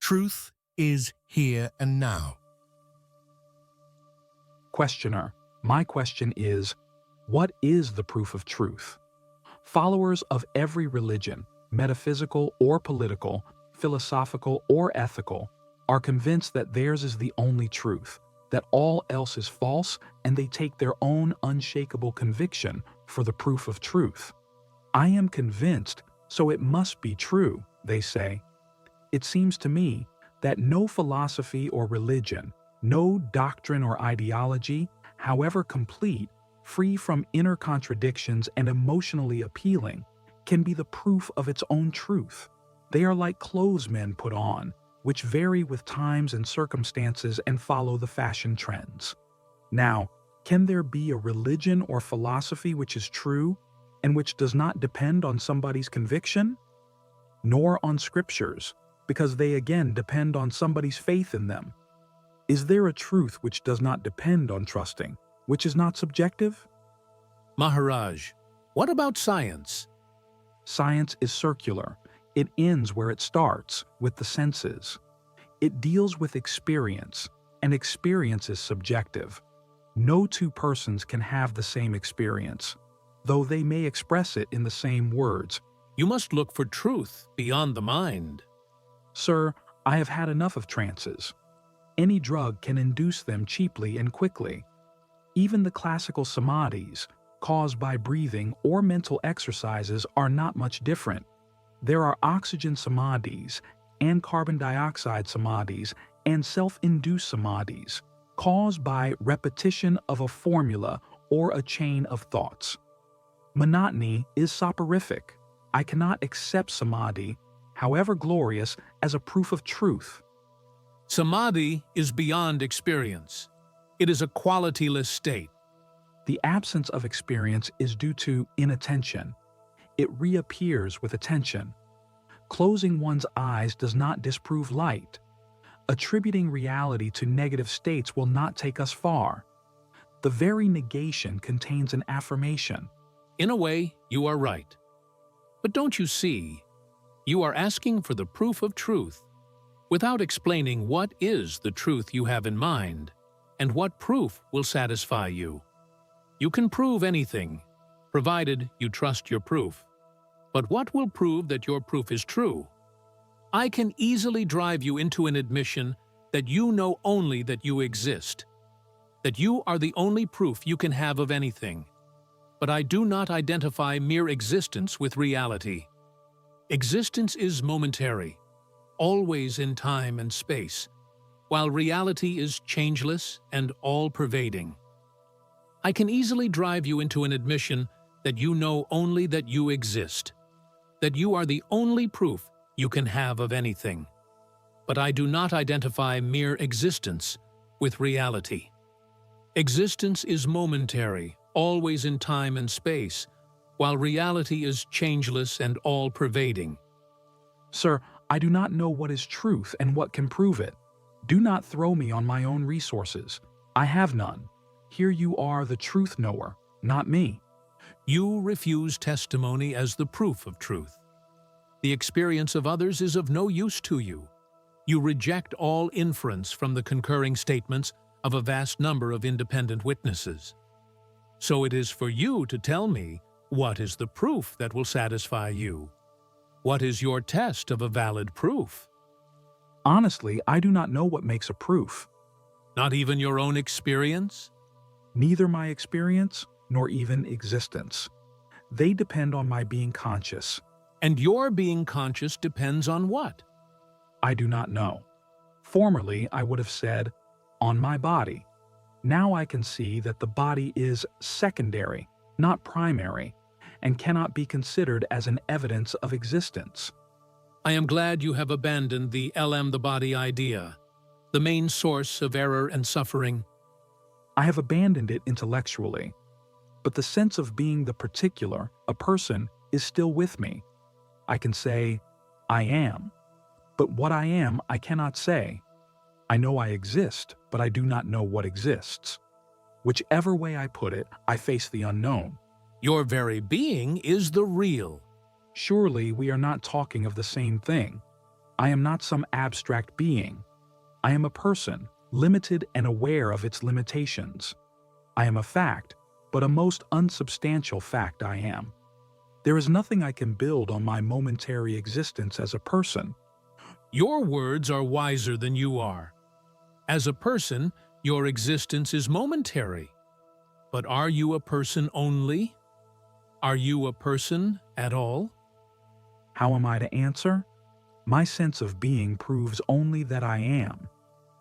Truth is here and now. Questioner, my question is, what is the proof of truth? Followers of every religion, metaphysical or political, philosophical or ethical, are convinced that theirs is the only truth, that all else is false, and they take their own unshakable conviction for the proof of truth. I am convinced, so it must be true, they say. It seems to me that no philosophy or religion, no doctrine or ideology, however complete, free from inner contradictions and emotionally appealing, can be the proof of its own truth. They are like clothes men put on, which vary with times and circumstances and follow the fashion trends. Now, can there be a religion or philosophy which is true and which does not depend on somebody's conviction? Nor on scriptures, because they again depend on somebody's faith in them. Is there a truth which does not depend on trusting, which is not subjective? Maharaj, what about science? Science is circular. It ends where it starts, with the senses. It deals with experience, and experience is subjective. No two persons can have the same experience, though they may express it in the same words. You must look for truth beyond the mind. Sir, I have had enough of trances. Any drug can induce them cheaply and quickly. Even the classical samadhis, caused by breathing or mental exercises, are not much different. There are oxygen samadhis and carbon dioxide samadhis and self-induced samadhis, caused by repetition of a formula or a chain of thoughts. Monotony is soporific. I cannot accept samadhi, however glorious, as a proof of truth. Samadhi is beyond experience. It is a qualityless state. The absence of experience is due to inattention. It reappears with attention. Closing one's eyes does not disprove light. Attributing reality to negative states will not take us far. The very negation contains an affirmation. In a way, you are right. But don't you see, you are asking for the proof of truth, without explaining what is the truth you have in mind, and what proof will satisfy you. You can prove anything, provided you trust your proof. But what will prove that your proof is true? I can easily drive you into an admission that you know only that you exist, that you are the only proof you can have of anything. But I do not identify mere existence with reality. Existence is momentary, always in time and space, while reality is changeless and all-pervading. I can easily drive you into an admission that you know only that you exist, that you are the only proof you can have of anything. But I do not identify mere existence with reality. Existence is momentary, always in time and space, while reality is changeless and all-pervading. Sir, I do not know what is truth and what can prove it. Do not throw me on my own resources. I have none. Here you are the truth knower, not me. You refuse testimony as the proof of truth. The experience of others is of no use to you. You reject all inference from the concurring statements of a vast number of independent witnesses. So it is for you to tell me what is the proof that will satisfy you. What is your test of a valid proof? Honestly, I do not know what makes a proof. Not even your own experience? Neither my experience nor even existence. They depend on my being conscious. And your being conscious depends on what? I do not know. Formerly, I would have said, on my body. Now I can see that the body is secondary, not primary, and cannot be considered as an evidence of existence. I am glad you have abandoned the the body idea, the main source of error and suffering. I have abandoned it intellectually, but the sense of being the particular, a person, is still with me. I can say, I am. But what I am, I cannot say. I know I exist, but I do not know what exists. Whichever way I put it, I face the unknown. Your very being is the real. Surely we are not talking of the same thing. I am not some abstract being. I am a person, limited and aware of its limitations. I am a fact, but a most unsubstantial fact I am. There is nothing I can build on my momentary existence as a person. Your words are wiser than you are. As a person, your existence is momentary. But are you a person only? Are you a person at all? How am I to answer? My sense of being proves only that I am.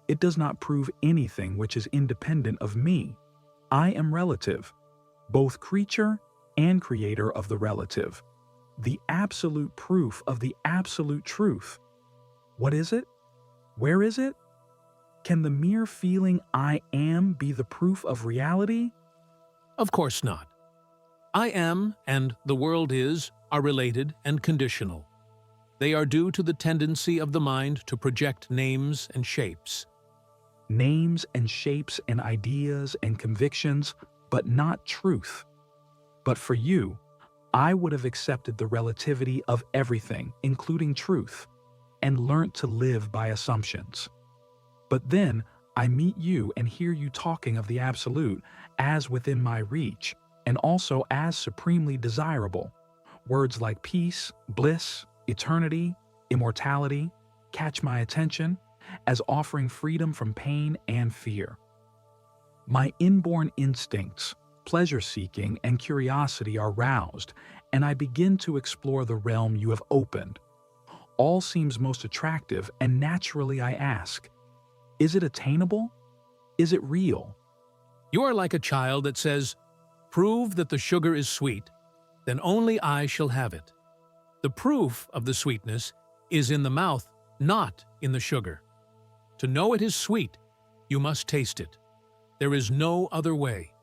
It does not prove anything which is independent of me. I am relative, both creature and creator of the relative, the absolute proof of the absolute truth. What is it? Where is it? Can the mere feeling I am be the proof of reality? Of course not. I am and the world is are related and conditional. They are due to the tendency of the mind to project names and shapes. Names and shapes and ideas and convictions, but not truth. But for you, I would have accepted the relativity of everything, including truth, and learnt to live by assumptions. But then I meet you and hear you talking of the absolute as within my reach, and also as supremely desirable. Words like peace, bliss, eternity, immortality catch my attention as offering freedom from pain and fear. My inborn instincts, pleasure-seeking and curiosity are roused, and I begin to explore the realm you have opened. All seems most attractive, and naturally I ask, is it attainable? Is it real? You are like a child that says, "Prove that the sugar is sweet, then only I shall have it." The proof of the sweetness is in the mouth, not in the sugar. To know it is sweet, you must taste it. There is no other way.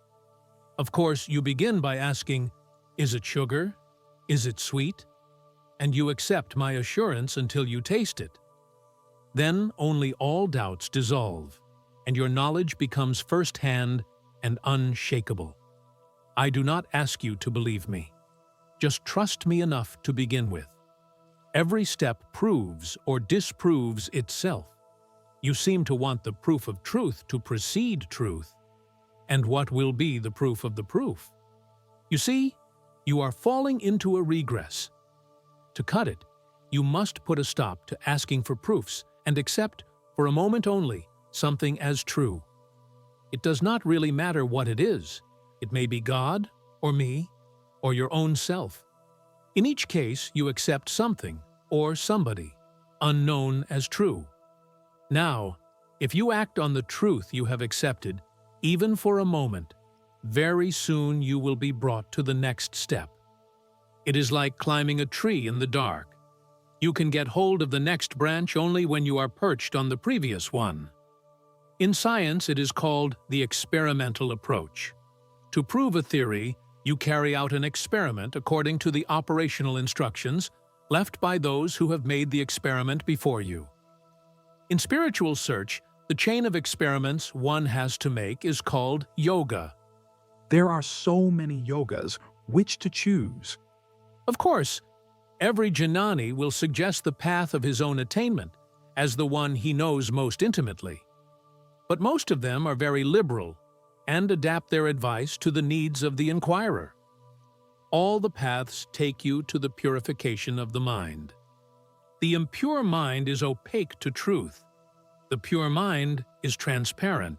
Of course, you begin by asking, "Is it sugar? Is it sweet?" And you accept my assurance until you taste it. Then only all doubts dissolve, and your knowledge becomes first-hand and unshakable. I do not ask you to believe me. Just trust me enough to begin with. Every step proves or disproves itself. You seem to want the proof of truth to precede truth. And what will be the proof of the proof? You see, you are falling into a regress. To cut it, you must put a stop to asking for proofs and accept, for a moment only, something as true. It does not really matter what it is. It may be God, or me, or your own self. In each case, you accept something, or somebody, unknown as true. Now, if you act on the truth you have accepted, even for a moment, very soon you will be brought to the next step. It is like climbing a tree in the dark. You can get hold of the next branch only when you are perched on the previous one. In science, it is called the experimental approach. To prove a theory, you carry out an experiment according to the operational instructions left by those who have made the experiment before you. In spiritual search, the chain of experiments one has to make is called yoga. There are so many yogas. Which to choose? Of course, every jnani will suggest the path of his own attainment as the one he knows most intimately. But most of them are very liberal and adapt their advice to the needs of the inquirer. All the paths take you to the purification of the mind. The impure mind is opaque to truth. The pure mind is transparent.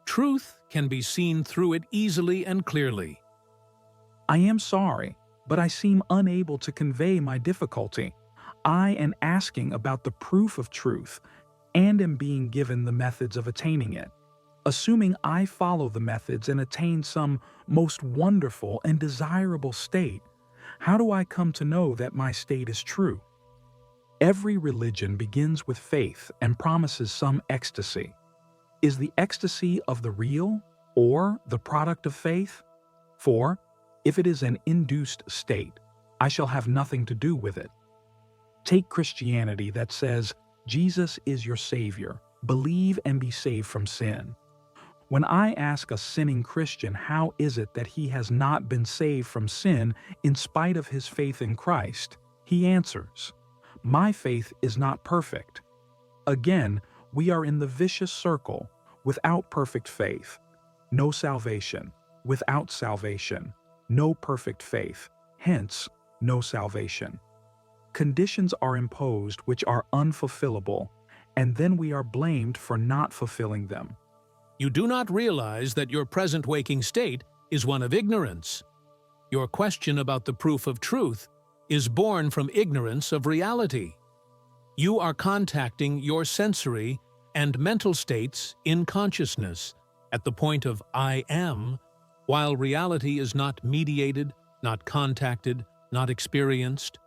Truth can be seen through it easily and clearly. I am sorry, but I seem unable to convey my difficulty. I am asking about the proof of truth and am being given the methods of attaining it. Assuming I follow the methods and attain some most wonderful and desirable state, how do I come to know that my state is true? Every religion begins with faith and promises some ecstasy. Is the ecstasy of the real or the product of faith? For, if it is an induced state, I shall have nothing to do with it. Take Christianity that says, Jesus is your Savior, believe and be saved from sin. When I ask a sinning Christian how is it that he has not been saved from sin in spite of his faith in Christ, he answers, My faith is not perfect. Again, we are in the vicious circle. Without perfect faith, no salvation. Without salvation, no perfect faith. Hence, no salvation. Conditions are imposed which are unfulfillable, and then we are blamed for not fulfilling them. You do not realize that your present waking state is one of ignorance. Your question about the proof of truth is born from ignorance of reality. You are contacting your sensory and mental states in consciousness at the point of I am, while reality is not mediated, not contacted, not experienced.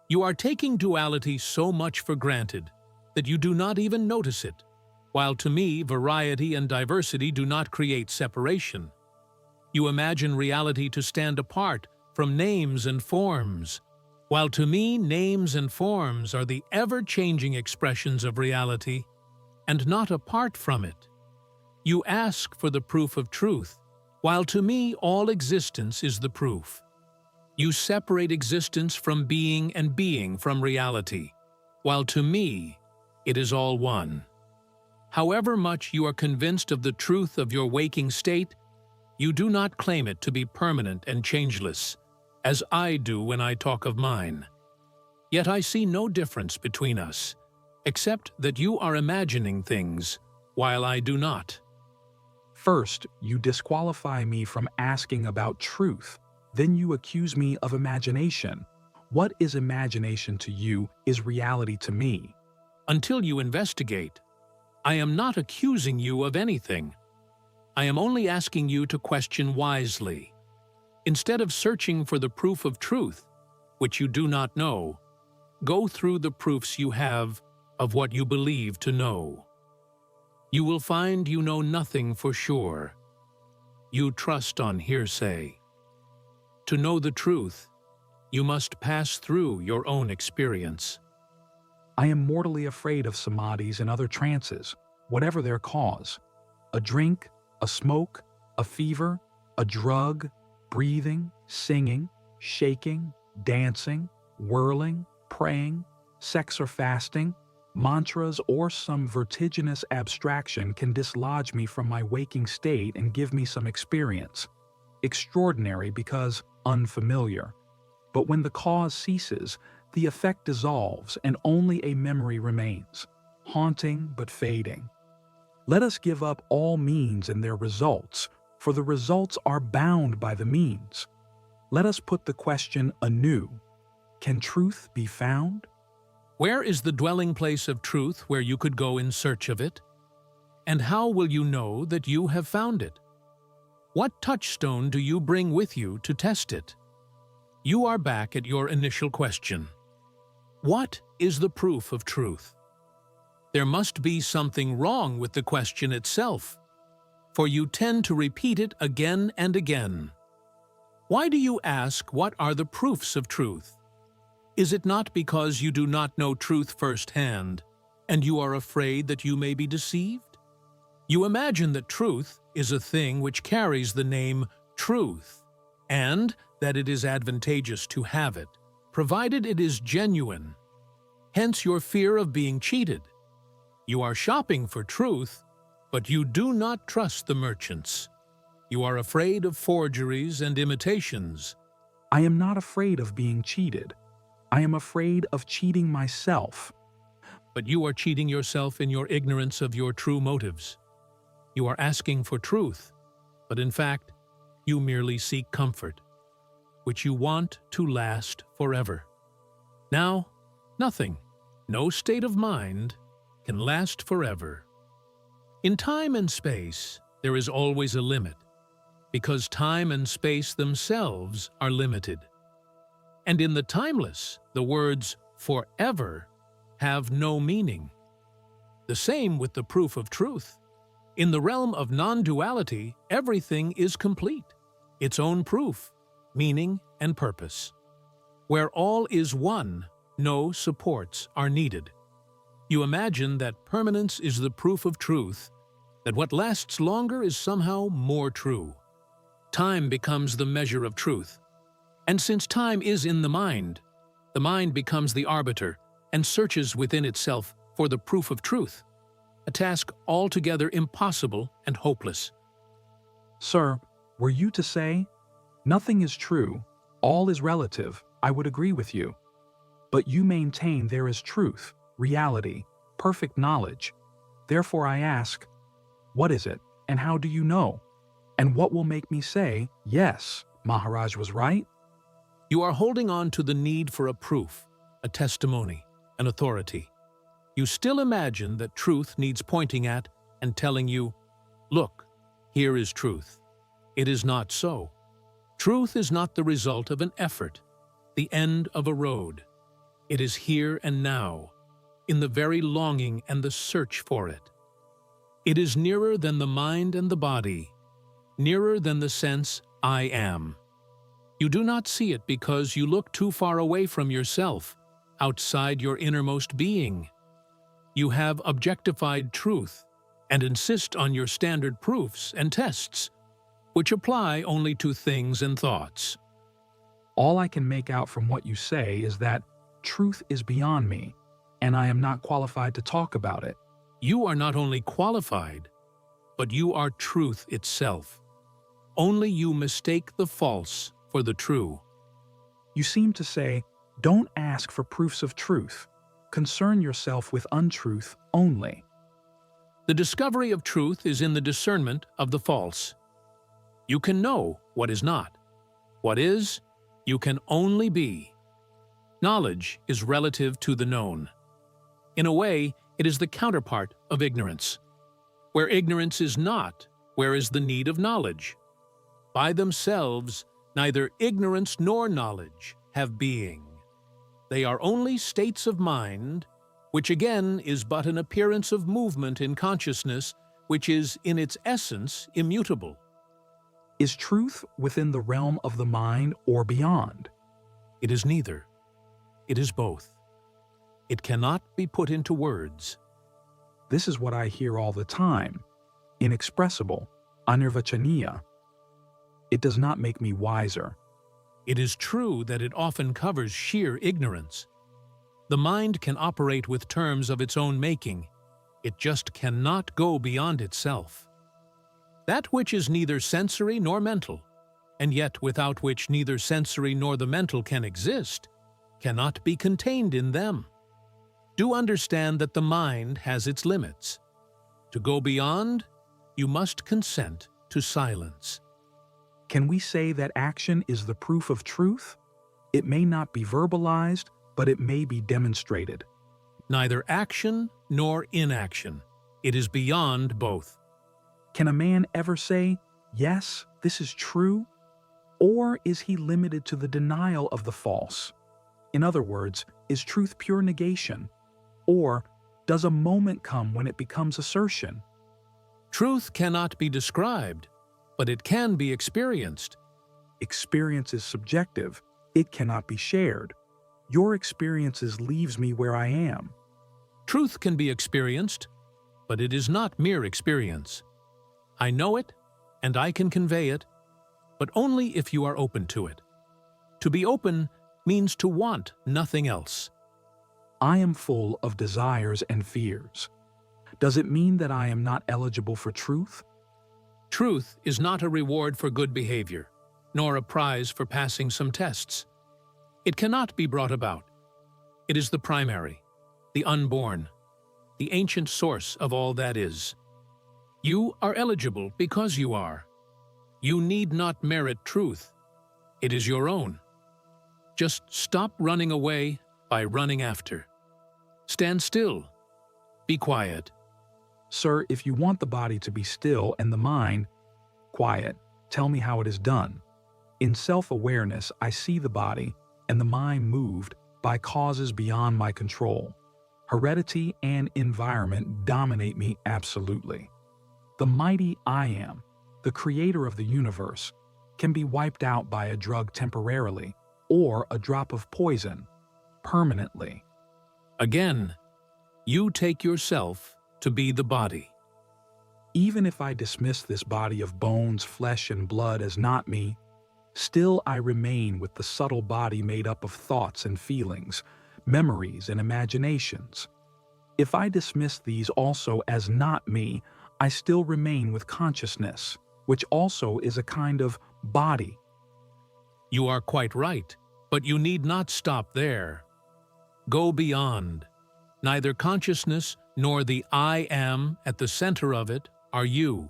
You are taking duality so much for granted that you do not even notice it, while to me variety and diversity do not create separation. You imagine reality to stand apart from names and forms, while to me names and forms are the ever-changing expressions of reality and not apart from it. You ask for the proof of truth, while to me all existence is the proof. You separate existence from being and being from reality, while to me it is all one. However much you are convinced of the truth of your waking state, you do not claim it to be permanent and changeless, as I do when I talk of mine. Yet I see no difference between us, except that you are imagining things, while I do not. First, you disqualify me from asking about truth. Then you accuse me of imagination. What is imagination to you is reality to me. Until you investigate, I am not accusing you of anything. I am only asking you to question wisely. Instead of searching for the proof of truth, which you do not know, go through the proofs you have of what you believe to know. You will find you know nothing for sure. You trust on hearsay. To know the truth, you must pass through your own experience. I am mortally afraid of samadhis and other trances, whatever their cause. A drink, a smoke, a fever, a drug, breathing, singing, shaking, dancing, whirling, praying, sex or fasting, mantras or some vertiginous abstraction can dislodge me from my waking state and give me some experience. Extraordinary because unfamiliar. But when the cause ceases, the effect dissolves and only a memory remains, haunting but fading. Let us give up all means and their results, for the results are bound by the means. Let us put the question anew. Can truth be found? Where is the dwelling place of truth where you could go in search of it? And how will you know that you have found it? What touchstone do you bring with you to test it? You are back at your initial question. What is the proof of truth? There must be something wrong with the question itself, for you tend to repeat it again and again. Why do you ask what are the proofs of truth? Is it not because you do not know truth firsthand, and you are afraid that you may be deceived? You imagine that truth is a thing which carries the name truth, and that it is advantageous to have it, provided it is genuine. Hence your fear of being cheated. You are shopping for truth, but you do not trust the merchants. You are afraid of forgeries and imitations. I am not afraid of being cheated. I am afraid of cheating myself. But you are cheating yourself in your ignorance of your true motives. You are asking for truth, but in fact, you merely seek comfort, which you want to last forever. Now, nothing, no state of mind, can last forever. In time and space, there is always a limit, because time and space themselves are limited. And in the timeless, the words forever have no meaning. The same with the proof of truth. In the realm of non-duality, everything is complete, its own proof, meaning, and purpose. Where all is one, no supports are needed. You imagine that permanence is the proof of truth, that what lasts longer is somehow more true. Time becomes the measure of truth. And since time is in the mind becomes the arbiter, and searches within itself for the proof of truth, a task altogether impossible and hopeless. Sir, were you to say, nothing is true, all is relative, I would agree with you. But you maintain there is truth, reality, perfect knowledge. Therefore I ask, what is it, and how do you know? And what will make me say, yes, Maharaj was right? You are holding on to the need for a proof, a testimony, an authority. You still imagine that truth needs pointing at and telling you, look, here is truth. It is not so. Truth is not the result of an effort, the end of a road. It is here and now, in the very longing and the search for it. It is nearer than the mind and the body, nearer than the sense, I am. You do not see it because you look too far away from yourself, outside your innermost being. You have objectified truth and insist on your standard proofs and tests, which apply only to things and thoughts. All I can make out from what you say is that truth is beyond me, and I am not qualified to talk about it. You are not only qualified, but you are truth itself. Only you mistake the false for the true. You seem to say, don't ask for proofs of truth. Concern yourself with untruth only. The discovery of truth is in the discernment of the false. You can know what is not. What is, you can only be. Knowledge is relative to the known. In a way, it is the counterpart of ignorance. Where ignorance is not, where is the need of knowledge? By themselves, neither ignorance nor knowledge have being. They are only states of mind, which again is but an appearance of movement in consciousness, which is in its essence immutable. Is truth within the realm of the mind or beyond? It is neither. It is both. It cannot be put into words. This is what I hear all the time. Inexpressible, anirvachaniya. It does not make me wiser. It is true that it often covers sheer ignorance. The mind can operate with terms of its own making. It just cannot go beyond itself. That which is neither sensory nor mental, and yet without which neither sensory nor the mental can exist, cannot be contained in them. Do understand that the mind has its limits. To go beyond, you must consent to silence. Can we say that action is the proof of truth? It may not be verbalized, but it may be demonstrated. Neither action nor inaction. It is beyond both. Can a man ever say, yes, this is true? Or is he limited to the denial of the false? In other words, is truth pure negation? Or does a moment come when it becomes assertion? Truth cannot be described, but it can be experienced. Experience is subjective. It cannot be shared. Your experiences leaves me where I am. Truth can be experienced, but it is not mere experience. I know it, and I can convey it, but only if you are open to it. To be open means to want nothing else. I am full of desires and fears. Does it mean that I am not eligible for truth? Truth is not a reward for good behavior, nor a prize for passing some tests. It cannot be brought about. It is the primary, the unborn, the ancient source of all that is. You are eligible because you are. You need not merit truth. It is your own. Just stop running away by running after. Stand still. Be quiet. Sir, if you want the body to be still and the mind quiet, tell me how it is done. In self-awareness, I see the body and the mind moved by causes beyond my control. Heredity and environment dominate me absolutely. The mighty I am, the creator of the universe, can be wiped out by a drug temporarily or a drop of poison permanently. Again, you take yourself to be the body. Even if I dismiss this body of bones, flesh, and blood as not me, still I remain with the subtle body made up of thoughts and feelings, memories, and imaginations. If I dismiss these also as not me, I still remain with consciousness, which also is a kind of body. You are quite right, but you need not stop there. Go beyond. Neither consciousness nor the I am at the center of it are you.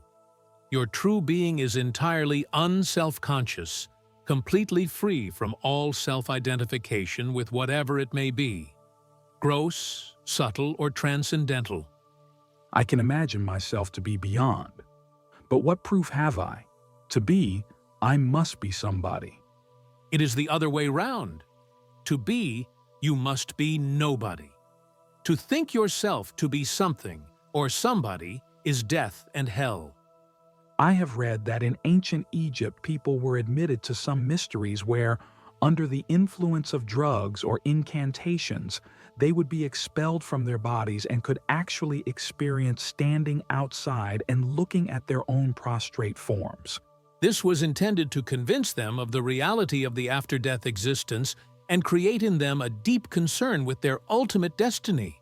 Your true being is entirely unself-conscious, completely free from all self-identification with whatever it may be, gross, subtle, or transcendental. I can imagine myself to be beyond. But what proof have I? To be, I must be somebody. It is the other way round. To be, you must be nobody. To think yourself to be something or somebody is death and hell. I have read that in ancient Egypt people were admitted to some mysteries where, under the influence of drugs or incantations, they would be expelled from their bodies and could actually experience standing outside and looking at their own prostrate forms. This was intended to convince them of the reality of the after-death existence and create in them a deep concern with their ultimate destiny,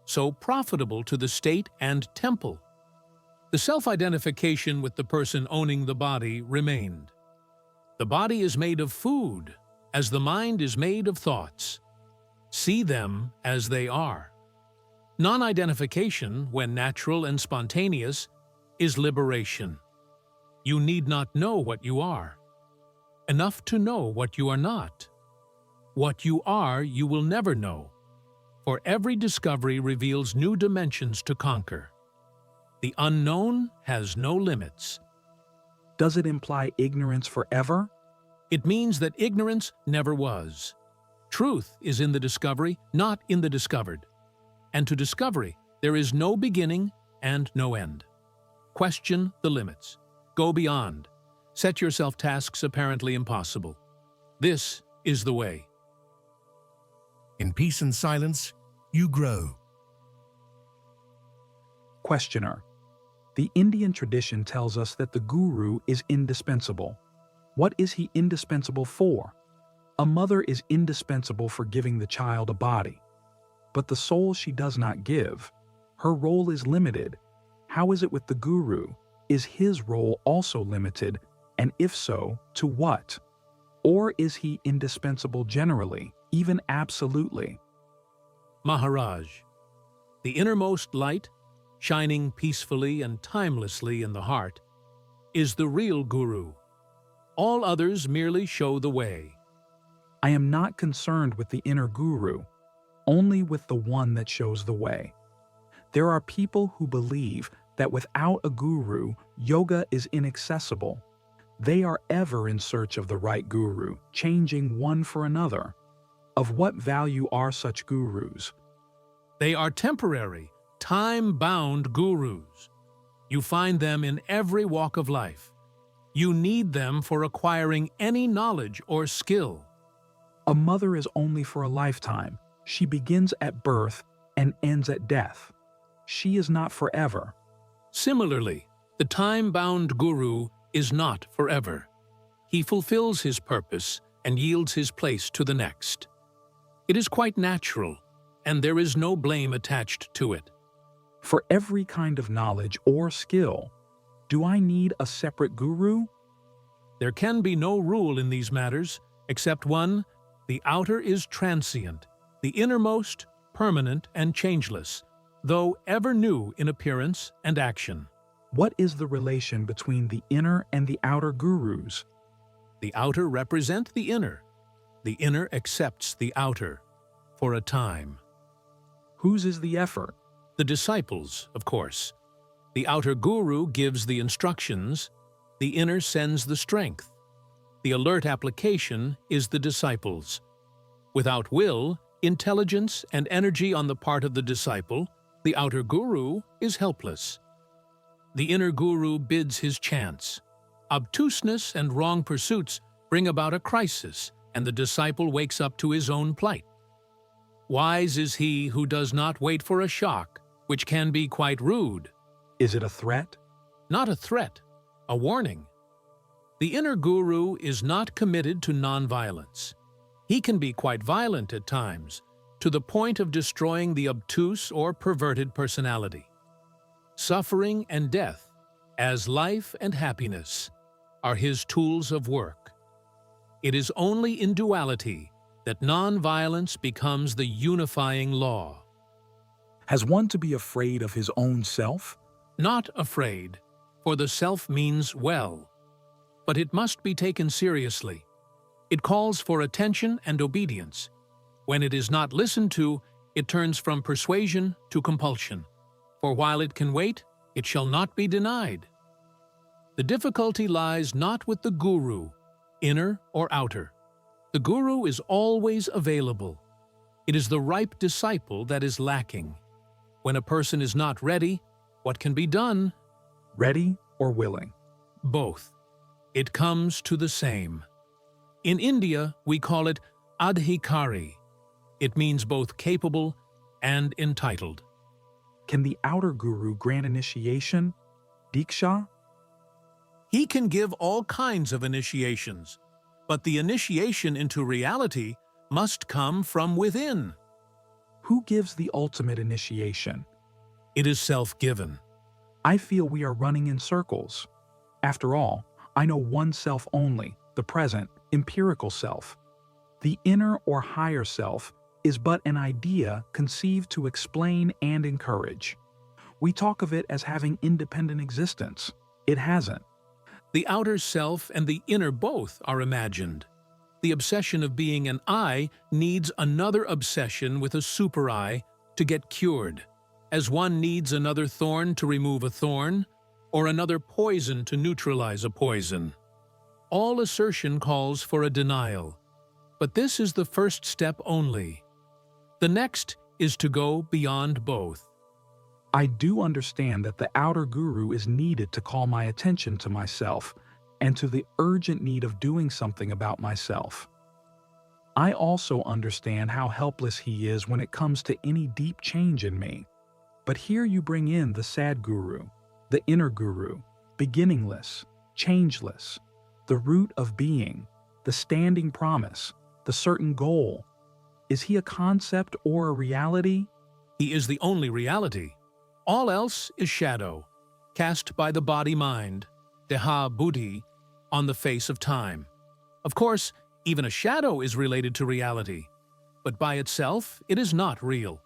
so profitable to the state and temple. The self-identification with the person owning the body remained. The body is made of food, as the mind is made of thoughts. See them as they are. Non-identification, when natural and spontaneous, is liberation. You need not know what you are. Enough to know what you are not. What you are, you will never know, for every discovery reveals new dimensions to conquer. The unknown has no limits. Does it imply ignorance forever? It means that ignorance never was. Truth is in the discovery, not in the discovered. And to discovery, there is no beginning and no end. Question the limits. Go beyond. Set yourself tasks apparently impossible. This is the way. In peace and silence, you grow. Questioner. The Indian tradition tells us that the guru is indispensable. What is he indispensable for? A mother is indispensable for giving the child a body. But the soul she does not give. Her role is limited. How is it with the guru? Is his role also limited? And if so, to what? Or is he indispensable generally, even absolutely? Maharaj, the innermost light, shining peacefully and timelessly in the heart, is the real guru. All others merely show the way. I am not concerned with the inner guru, only with the one that shows the way. There are people who believe that without a guru, yoga is inaccessible. They are ever in search of the right guru, changing one for another. Of what value are such gurus? They are temporary, time-bound gurus. You find them in every walk of life. You need them for acquiring any knowledge or skill. A mother is only for a lifetime. She begins at birth and ends at death. She is not forever. Similarly, the time-bound guru is not forever. He fulfills his purpose and yields his place to the next. It is quite natural, and there is no blame attached to it. For every kind of knowledge or skill, do I need a separate guru? There can be no rule in these matters, except one: the outer is transient, the innermost permanent and changeless, though ever new in appearance and action. What is the relation between the inner and the outer gurus? The outer represent the inner. The inner accepts the outer, for a time. Whose is the effort? The disciples, of course. The outer guru gives the instructions, the inner sends the strength. The alert application is the disciples. Without will, intelligence, and energy on the part of the disciple, the outer guru is helpless. The inner guru bids his chance. Obtuseness and wrong pursuits bring about a crisis, and the disciple wakes up to his own plight. Wise is he who does not wait for a shock, which can be quite rude. Is it a threat? Not a threat, a warning. The inner guru is not committed to nonviolence. He can be quite violent at times, to the point of destroying the obtuse or perverted personality. Suffering and death, as life and happiness, are his tools of work. It is only in duality that non-violence becomes the unifying law. Has one to be afraid of his own self? Not afraid, for the self means well. But it must be taken seriously. It calls for attention and obedience. When it is not listened to, it turns from persuasion to compulsion. For while it can wait, it shall not be denied. The difficulty lies not with the guru, inner or outer. The guru is always available. It is the ripe disciple that is lacking. When a person is not ready, what can be done? Ready or willing? Both. It comes to the same. In India, we call it adhikari. It means both capable and entitled. Can the outer guru grant initiation, diksha? He can give all kinds of initiations, but the initiation into reality must come from within. Who gives the ultimate initiation? It is self-given. I feel we are running in circles. After all, I know one self only, the present, empirical self. The inner or higher self is but an idea conceived to explain and encourage. We talk of it as having independent existence. It hasn't. The outer self and the inner both are imagined. The obsession of being an I needs another obsession with a super I to get cured, as one needs another thorn to remove a thorn, or another poison to neutralize a poison. All assertion calls for a denial, but this is the first step only. The next is to go beyond both. I do understand that the outer guru is needed to call my attention to myself and to the urgent need of doing something about myself. I also understand how helpless he is when it comes to any deep change in me. But here you bring in the sad guru, the inner guru, beginningless, changeless, the root of being, the standing promise, the certain goal. Is he a concept or a reality? He is the only reality. All else is shadow, cast by the body-mind, deha buddhi, on the face of time. Of course, even a shadow is related to reality, but by itself it is not real.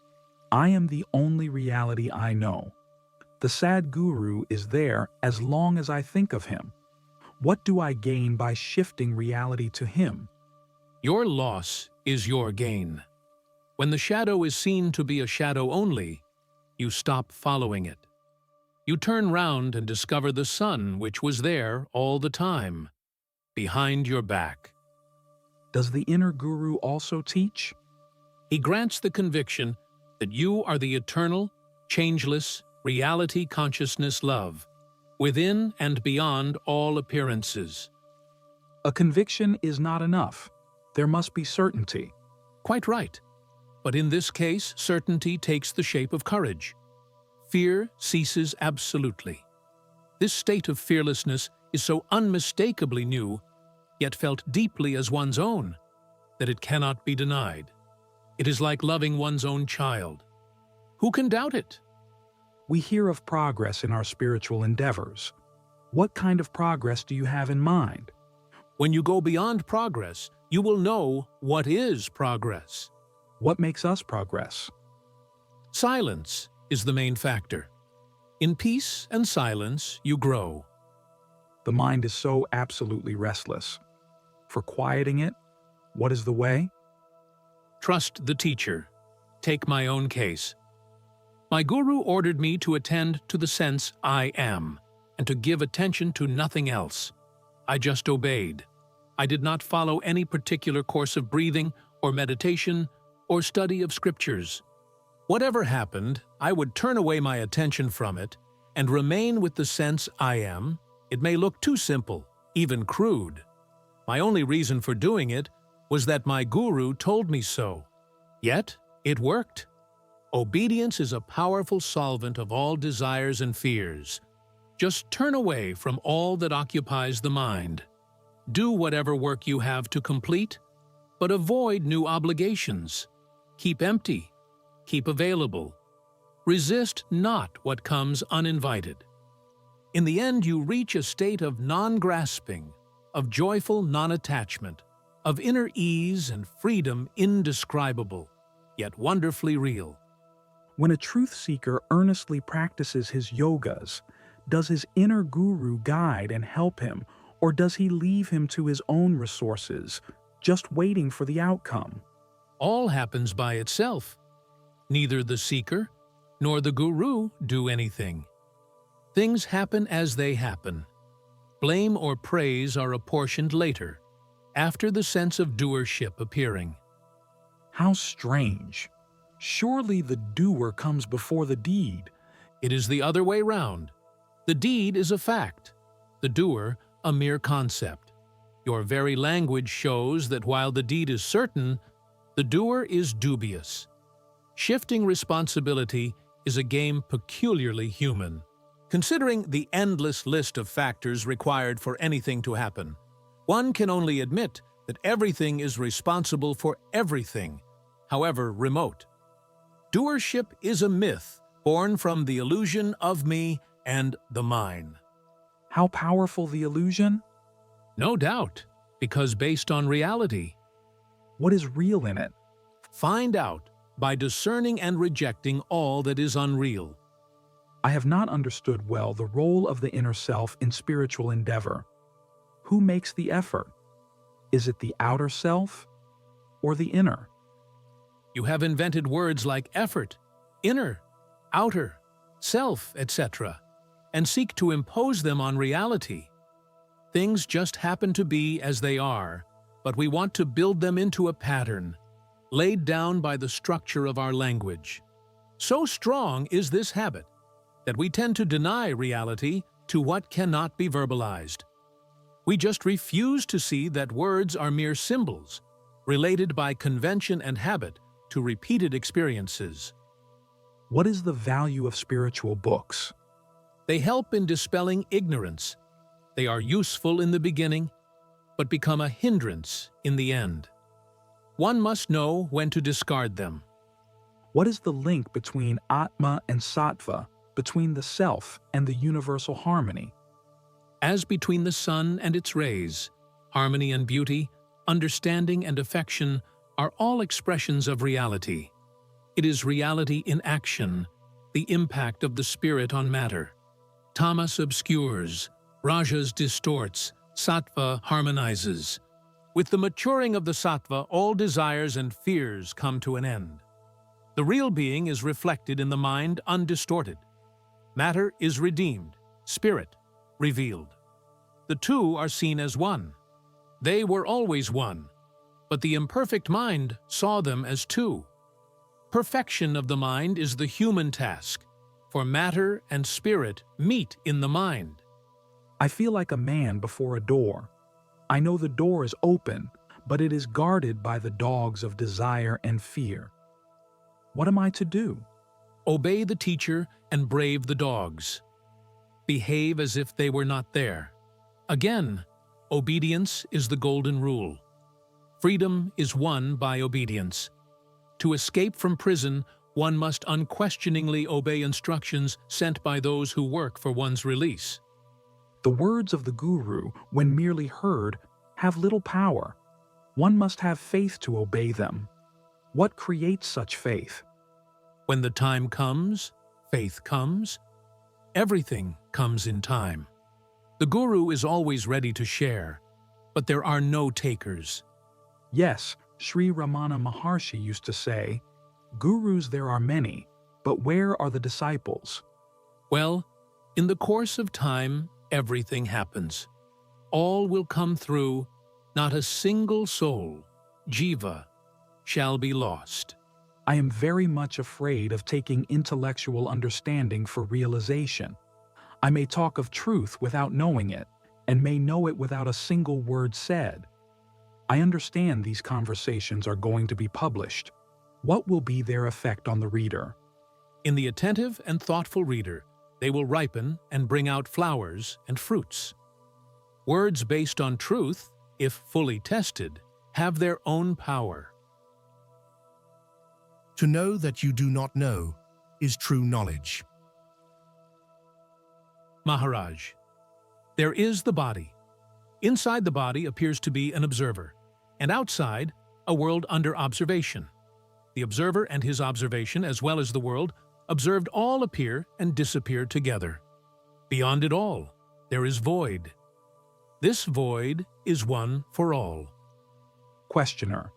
I am the only reality I know. The sad guru is there as long as I think of him. What do I gain by shifting reality to him? Your loss is your gain. When the shadow is seen to be a shadow only, you stop following it. You turn round and discover the sun which was there all the time, behind your back. Does the inner guru also teach? He grants the conviction that you are the eternal, changeless, reality consciousness love, within and beyond all appearances. A conviction is not enough. There must be certainty. Quite right. But in this case, certainty takes the shape of courage. Fear ceases absolutely. This state of fearlessness is so unmistakably new, yet felt deeply as one's own, that it cannot be denied. It is like loving one's own child. Who can doubt it? We hear of progress in our spiritual endeavors. What kind of progress do you have in mind? When you go beyond progress, you will know what is progress. What makes us progress? Silence is the main factor. In peace and silence, you grow. The mind is so absolutely restless. For quieting it, what is the way? Trust the teacher. Take my own case. My guru ordered me to attend to the sense I am, and to give attention to nothing else. I just obeyed. I did not follow any particular course of breathing or meditation or study of scriptures. Whatever happened, I would turn away my attention from it and remain with the sense I am. It may look too simple, even crude. My only reason for doing it was that my guru told me so. Yet, it worked. Obedience is a powerful solvent of all desires and fears. Just turn away from all that occupies the mind. Do whatever work you have to complete, but avoid new obligations. Keep empty. Keep available. Resist not what comes uninvited. In the end, you reach a state of non-grasping, of joyful non-attachment, of inner ease and freedom indescribable, yet wonderfully real. When a truth seeker earnestly practices his yogas, does his inner guru guide and help him, or does he leave him to his own resources, just waiting for the outcome? All happens by itself. Neither the seeker nor the guru do anything. Things happen as they happen. Blame or praise are apportioned later, after the sense of doership appearing. How strange. Surely the doer comes before the deed. It is the other way round. The deed is a fact, the doer a mere concept. Your very language shows that while the deed is certain, the doer is dubious. Shifting responsibility is a game peculiarly human. Considering the endless list of factors required for anything to happen, one can only admit that everything is responsible for everything, however remote. Doership is a myth born from the illusion of me and the mine. How powerful the illusion? No doubt, because based on reality. What is real in it? Find out by discerning and rejecting all that is unreal. I have not understood well the role of the inner self in spiritual endeavor. Who makes the effort? Is it the outer self or the inner? You have invented words like effort, inner, outer, self, etc., and seek to impose them on reality. Things just happen to be as they are, but we want to build them into a pattern, laid down by the structure of our language. So strong is this habit that we tend to deny reality to what cannot be verbalized. We just refuse to see that words are mere symbols, related by convention and habit to repeated experiences. What is the value of spiritual books? They help in dispelling ignorance. They are useful in the beginning, but become a hindrance in the end. One must know when to discard them. What is the link between Atma and Sattva, between the self and the universal harmony? As between the sun and its rays, harmony and beauty, understanding and affection are all expressions of reality. It is reality in action, the impact of the spirit on matter. Tamas obscures, Rajas distorts, Sattva harmonizes. With the maturing of the Sattva, all desires and fears come to an end. The real being is reflected in the mind undistorted. Matter is redeemed, spirit revealed. The two are seen as one. They were always one, but the imperfect mind saw them as two. Perfection of the mind is the human task, for matter and spirit meet in the mind. I feel like a man before a door. I know the door is open, but it is guarded by the dogs of desire and fear. What am I to do? Obey the teacher and brave the dogs. Behave as if they were not there. Again, obedience is the golden rule. Freedom is won by obedience. To escape from prison, one must unquestioningly obey instructions sent by those who work for one's release. The words of the guru, when merely heard, have little power. One must have faith to obey them. What creates such faith? When the time comes, faith comes. Everything comes in time. The guru is always ready to share, but there are no takers. Yes, Sri Ramana Maharshi used to say, "Gurus there are many, but where are the disciples?" Well, in the course of time, everything happens. All will come through, not a single soul, jiva, shall be lost. I am very much afraid of taking intellectual understanding for realization. I may talk of truth without knowing it, and may know it without a single word said. I understand these conversations are going to be published. What will be their effect on the reader? In the attentive and thoughtful reader, they will ripen and bring out flowers and fruits. Words based on truth, if fully tested, have their own power. To know that you do not know is true knowledge. Maharaj, there is the body. Inside the body appears to be an observer, and outside, a world under observation. The observer and his observation, as well as the world, observed all appear and disappear together. Beyond it all, there is void. This void is one for all. Questioner,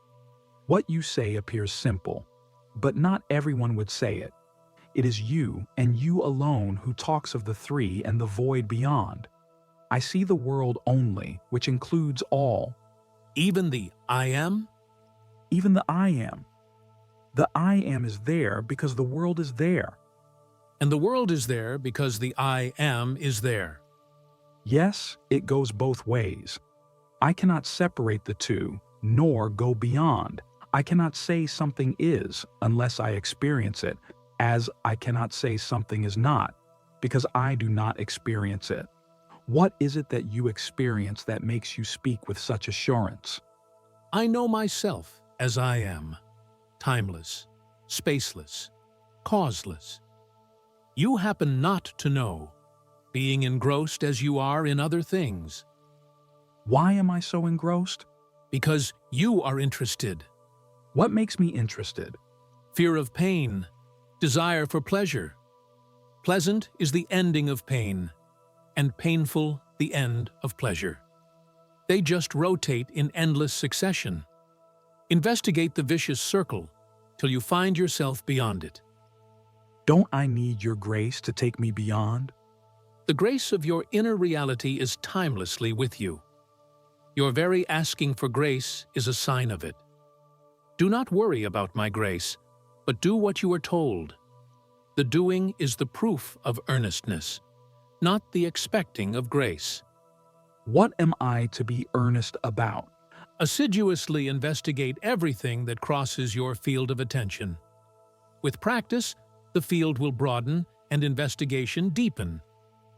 what you say appears simple, but not everyone would say it. It is you and you alone who talks of the three and the void beyond. I see the world only, which includes all. Even the I am? Even the I am. The I am is there because the world is there. And the world is there because the I am is there. Yes, it goes both ways. I cannot separate the two, nor go beyond. I cannot say something is unless I experience it, as I cannot say something is not, because I do not experience it. What is it that you experience that makes you speak with such assurance? I know myself as I am, timeless, spaceless, causeless. You happen not to know, being engrossed as you are in other things. Why am I so engrossed? Because you are interested. What makes me interested? Fear of pain, desire for pleasure. Pleasant is the ending of pain, and painful the end of pleasure. They just rotate in endless succession. Investigate the vicious circle till you find yourself beyond it. Don't I need your grace to take me beyond? The grace of your inner reality is timelessly with you. Your very asking for grace is a sign of it. Do not worry about my grace, but do what you are told. The doing is the proof of earnestness, not the expecting of grace. What am I to be earnest about? Assiduously investigate everything that crosses your field of attention. With practice, the field will broaden and investigation deepen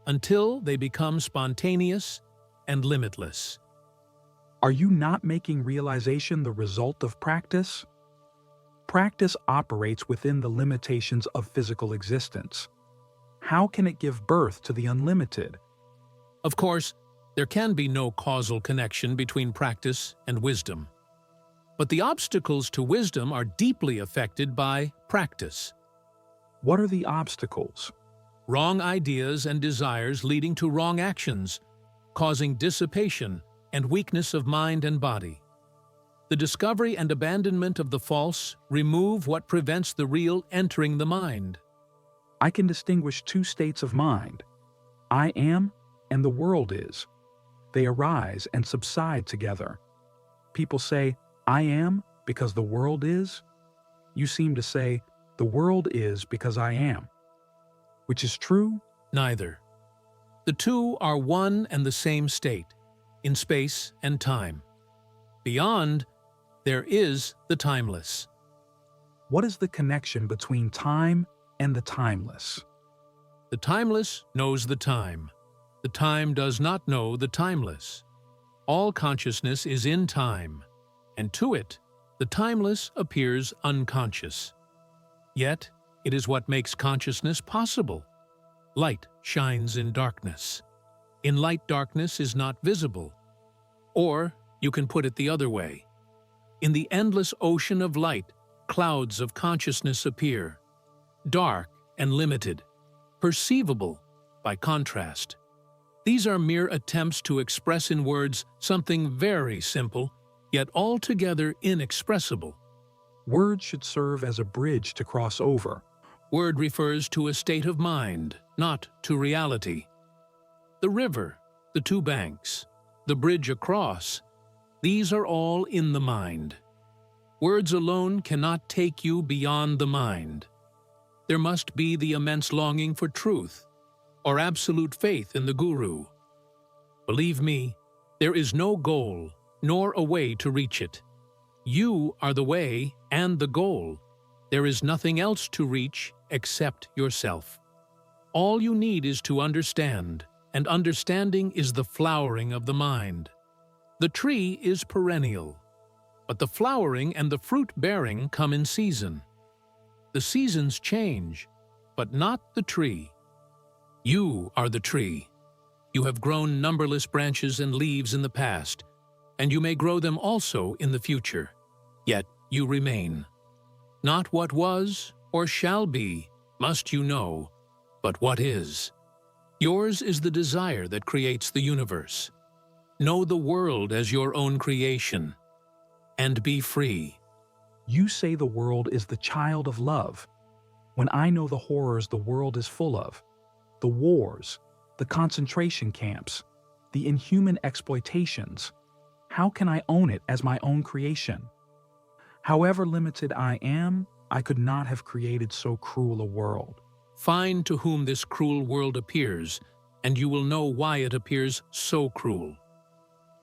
until they become spontaneous and limitless. Are you not making realization the result of practice? Practice operates within the limitations of physical existence. How can it give birth to the unlimited? Of course, there can be no causal connection between practice and wisdom. But the obstacles to wisdom are deeply affected by practice. What are the obstacles? Wrong ideas and desires leading to wrong actions, causing dissipation and weakness of mind and body. The discovery and abandonment of the false remove what prevents the real entering the mind. I can distinguish two states of mind. I am and the world is. They arise and subside together. People say, I am because the world is. You seem to say, the world is because I am. Which is true? Neither. The two are one and the same state, in space and time. Beyond, there is the timeless. What is the connection between time and the timeless? The timeless knows the time. The time does not know the timeless. All consciousness is in time, and to it, the timeless appears unconscious. Yet, it is what makes consciousness possible. Light shines in darkness. In light, darkness is not visible. Or, you can put it the other way. In the endless ocean of light, clouds of consciousness appear, dark and limited, perceivable by contrast. These are mere attempts to express in words something very simple, yet altogether inexpressible. Words should serve as a bridge to cross over. Word refers to a state of mind, not to reality. The river, the two banks, the bridge across, these are all in the mind. Words alone cannot take you beyond the mind. There must be the immense longing for truth, or absolute faith in the Guru. Believe me, there is no goal, nor a way to reach it. You are the way and the goal. There is nothing else to reach except yourself. All you need is to understand, and understanding is the flowering of the mind. The tree is perennial, but the flowering and the fruit-bearing come in season. The seasons change, but not the tree. You are the tree. You have grown numberless branches and leaves in the past, and you may grow them also in the future. Yet you remain. Not what was or shall be must you know, but what is. Yours is the desire that creates the universe. Know the world as your own creation, and be free. You say the world is the child of love, when I know the horrors the world is full of, the wars, the concentration camps, the inhuman exploitations. How can I own it as my own creation? However limited I am, I could not have created so cruel a world. Find to whom this cruel world appears, and you will know why it appears so cruel.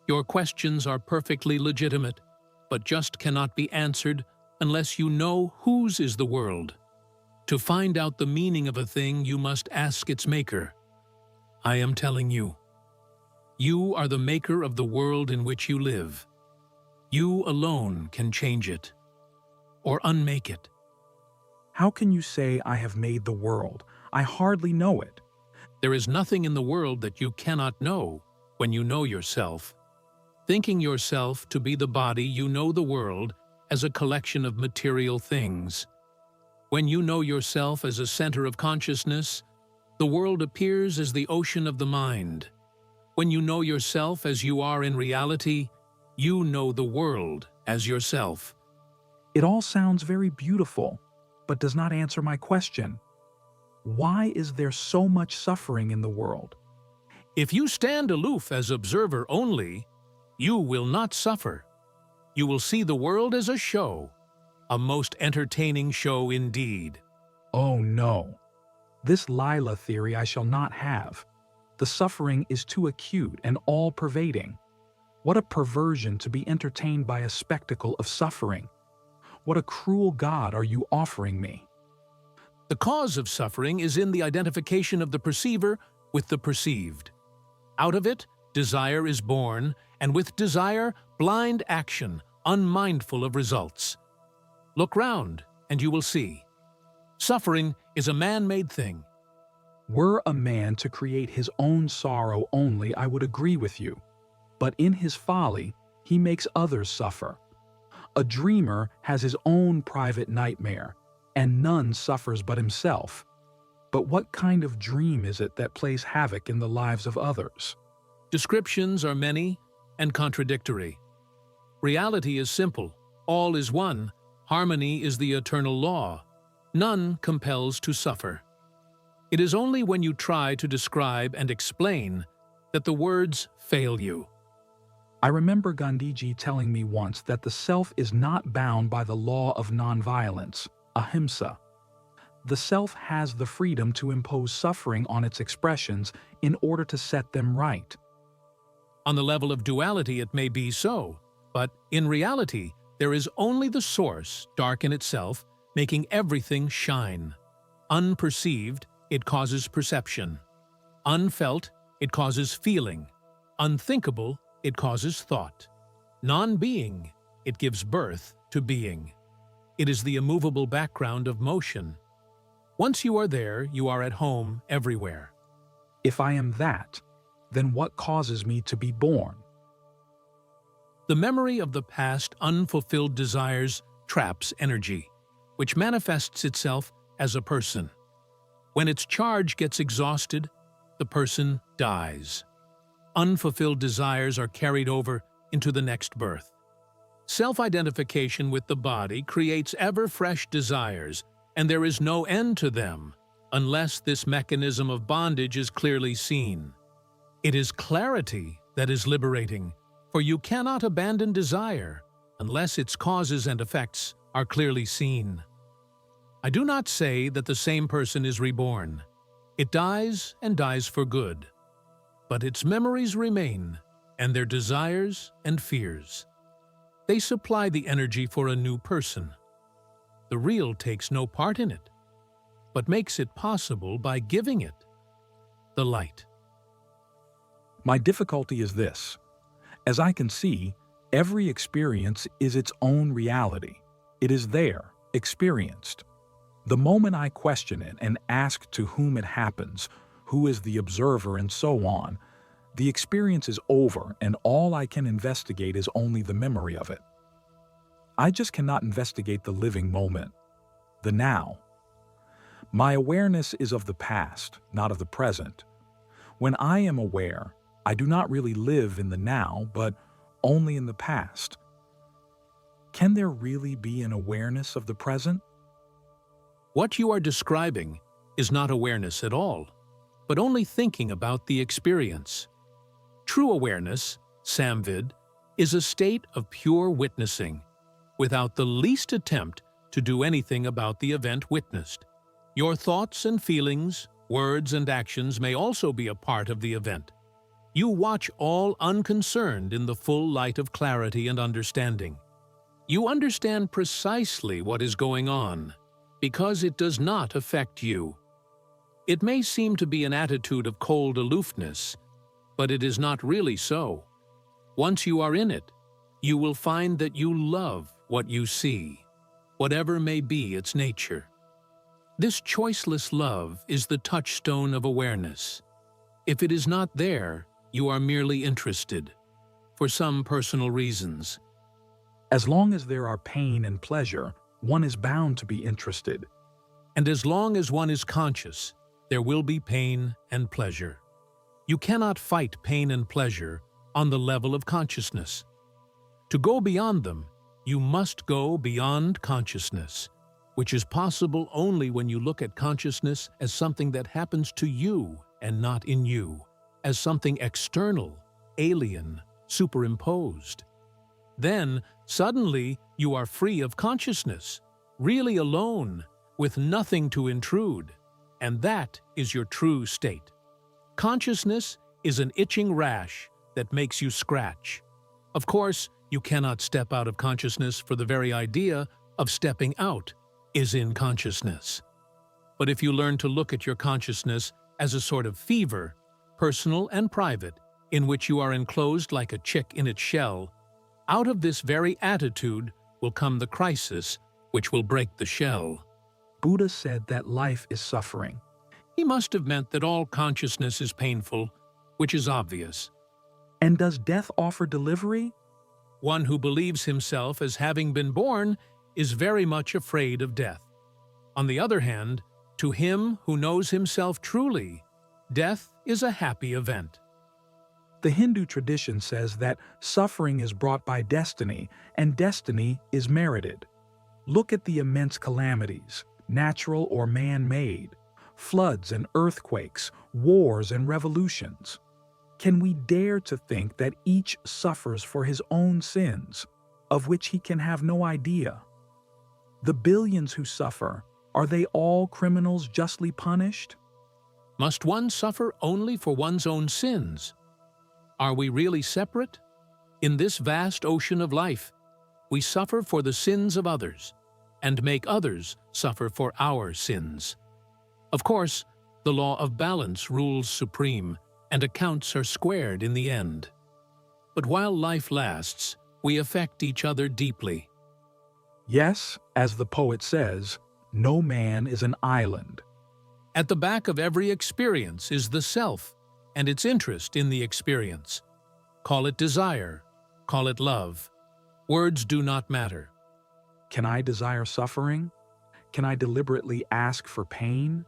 Your questions are perfectly legitimate, but just cannot be answered unless you know whose is the world. To find out the meaning of a thing, you must ask its maker. I am telling you. You are the maker of the world in which you live. You alone can change it, or unmake it. How can you say I have made the world? I hardly know it. There is nothing in the world that you cannot know when you know yourself. Thinking yourself to be the body, you know the world as a collection of material things. When you know yourself as a center of consciousness, the world appears as the ocean of the mind. When you know yourself as you are in reality, you know the world as yourself. It all sounds very beautiful, but does not answer my question. Why is there so much suffering in the world? If you stand aloof as observer only, you will not suffer. You will see the world as a show, a most entertaining show indeed. Oh no. This Lila theory I shall not have. The suffering is too acute and all-pervading. What a perversion to be entertained by a spectacle of suffering. What a cruel God are you offering me? The cause of suffering is in the identification of the perceiver with the perceived. Out of it, desire is born, and with desire, blind action, unmindful of results. Look round, and you will see. Suffering is a man-made thing. Were a man to create his own sorrow only, I would agree with you. But in his folly, he makes others suffer. A dreamer has his own private nightmare, and none suffers but himself. But what kind of dream is it that plays havoc in the lives of others? Descriptions are many and contradictory. Reality is simple. All is one. Harmony is the eternal law. None compels to suffer. It is only when you try to describe and explain that the words fail you. I remember Gandhiji telling me once that the self is not bound by the law of nonviolence, ahimsa. The self has the freedom to impose suffering on its expressions in order to set them right. On the level of duality, it may be so, but in reality, there is only the source, dark in itself, making everything shine. Unperceived, it causes perception. Unfelt, it causes feeling. Unthinkable, it causes thought. Non-being, it gives birth to being. It is the immovable background of motion. Once you are there, you are at home everywhere. If I am that, then what causes me to be born? The memory of the past unfulfilled desires traps energy, which manifests itself as a person. When its charge gets exhausted, the person dies. Unfulfilled desires are carried over into the next birth. Self-identification with the body creates ever-fresh desires, and there is no end to them unless this mechanism of bondage is clearly seen. It is clarity that is liberating, for you cannot abandon desire unless its causes and effects are clearly seen. I do not say that the same person is reborn. It dies and dies for good. But its memories remain, and their desires and fears. They supply the energy for a new person. The real takes no part in it, but makes it possible by giving it the light. My difficulty is this. As I can see, every experience is its own reality. It is there, experienced. The moment I question it and ask to whom it happens, who is the observer, and so on, the experience is over and all I can investigate is only the memory of it. I just cannot investigate the living moment, the now. My awareness is of the past, not of the present. When I am aware, I do not really live in the now, but only in the past. Can there really be an awareness of the present? What you are describing is not awareness at all, but only thinking about the experience. True awareness, samvid, is a state of pure witnessing, without the least attempt to do anything about the event witnessed. Your thoughts and feelings, words and actions may also be a part of the event. You watch all unconcerned in the full light of clarity and understanding. You understand precisely what is going on, because it does not affect you. It may seem to be an attitude of cold aloofness, but it is not really so. Once you are in it, you will find that you love what you see, whatever may be its nature. This choiceless love is the touchstone of awareness. If it is not there, you are merely interested, for some personal reasons. As long as there are pain and pleasure, one is bound to be interested. And as long as one is conscious, there will be pain and pleasure. You cannot fight pain and pleasure on the level of consciousness. To go beyond them, you must go beyond consciousness, which is possible only when you look at consciousness as something that happens to you and not in you, as something external, alien, superimposed. Then, suddenly, you are free of consciousness, really alone, with nothing to intrude, and that is your true state. Consciousness is an itching rash that makes you scratch. Of course, you cannot step out of consciousness, for the very idea of stepping out is in consciousness. But if you learn to look at your consciousness as a sort of fever, personal and private, in which you are enclosed like a chick in its shell, out of this very attitude will come the crisis which will break the shell. Buddha said that life is suffering. He must have meant that all consciousness is painful, which is obvious. And does death offer delivery? One who believes himself as having been born is very much afraid of death. On the other hand, to him who knows himself truly, death is a happy event. The Hindu tradition says that suffering is brought by destiny, and destiny is merited. Look at the immense calamities, natural or man-made, floods and earthquakes, wars and revolutions. Can we dare to think that each suffers for his own sins, of which he can have no idea? The billions who suffer, are they all criminals justly punished? Must one suffer only for one's own sins? Are we really separate? In this vast ocean of life, we suffer for the sins of others, and make others suffer for our sins. Of course, the law of balance rules supreme, and accounts are squared in the end. But while life lasts, we affect each other deeply. Yes, as the poet says, no man is an island. At the back of every experience is the self, and its interest in the experience. Call it desire, call it love. Words do not matter. Can I desire suffering? Can I deliberately ask for pain?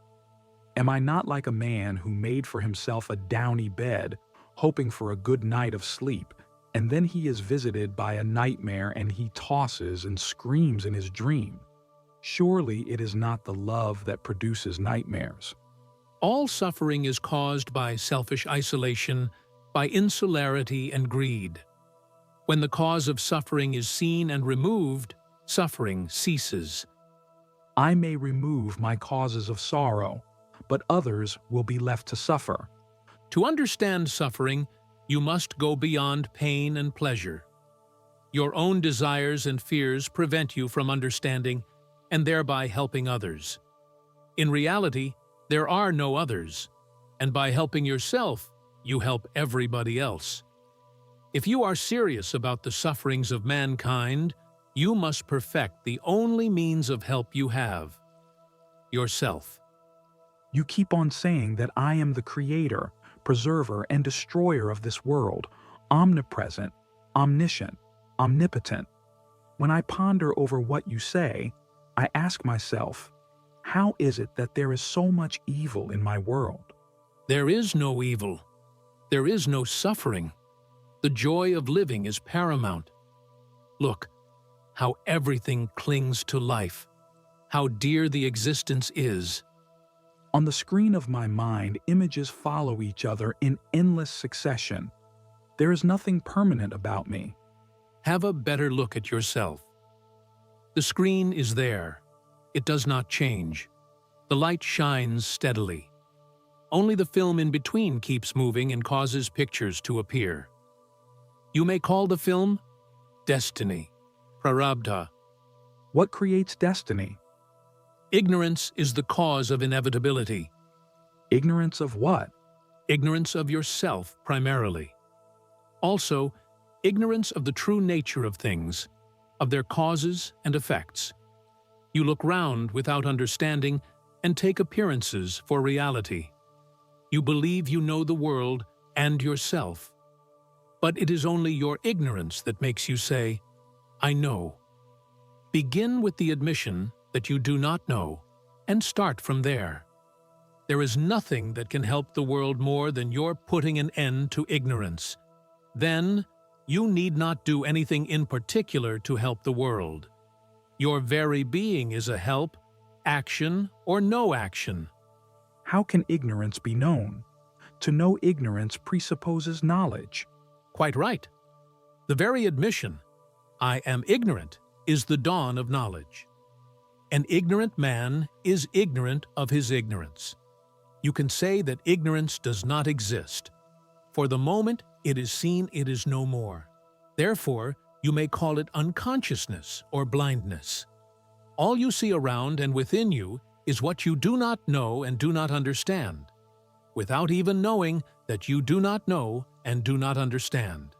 Am I not like a man who made for himself a downy bed, hoping for a good night of sleep, and then he is visited by a nightmare and he tosses and screams in his dream? Surely it is not the love that produces nightmares. All suffering is caused by selfish isolation, by insularity and greed. When the cause of suffering is seen and removed, suffering ceases. I may remove my causes of sorrow, but others will be left to suffer. To understand suffering, you must go beyond pain and pleasure. Your own desires and fears prevent you from understanding and thereby helping others. In reality, there are no others, and by helping yourself, you help everybody else. If you are serious about the sufferings of mankind, you must perfect the only means of help you have. yourself. You keep on saying that I am the creator, preserver, and destroyer of this world, omnipresent, omniscient, omnipotent. When I ponder over what you say, I ask myself, how is it that there is so much evil in my world? There is no evil. There is no suffering. The joy of living is paramount. Look, how everything clings to life, how dear the existence is. On the screen of my mind, images follow each other in endless succession. There is nothing permanent about me. Have a better look at yourself. The screen is there. It does not change. The light shines steadily. Only the film in between keeps moving and causes pictures to appear. You may call the film destiny, prarabdha. What creates destiny? Ignorance is the cause of inevitability. Ignorance of what? Ignorance of yourself, primarily. Also, ignorance of the true nature of things, of their causes and effects. You look round without understanding and take appearances for reality. You believe you know the world and yourself. But it is only your ignorance that makes you say, I know. Begin with the admission that you do not know, and start from there. There is nothing that can help the world more than your putting an end to ignorance. Then, you need not do anything in particular to help the world. Your very being is a help, action, or no action. How can ignorance be known? To know ignorance presupposes knowledge. Quite right. The very admission, I am ignorant, is the dawn of knowledge. An ignorant man is ignorant of his ignorance. You can say that ignorance does not exist. For the moment it is seen, it is no more. Therefore, you may call it unconsciousness or blindness. All you see around and within you is what you do not know and do not understand, without even knowing that you do not know and do not understand.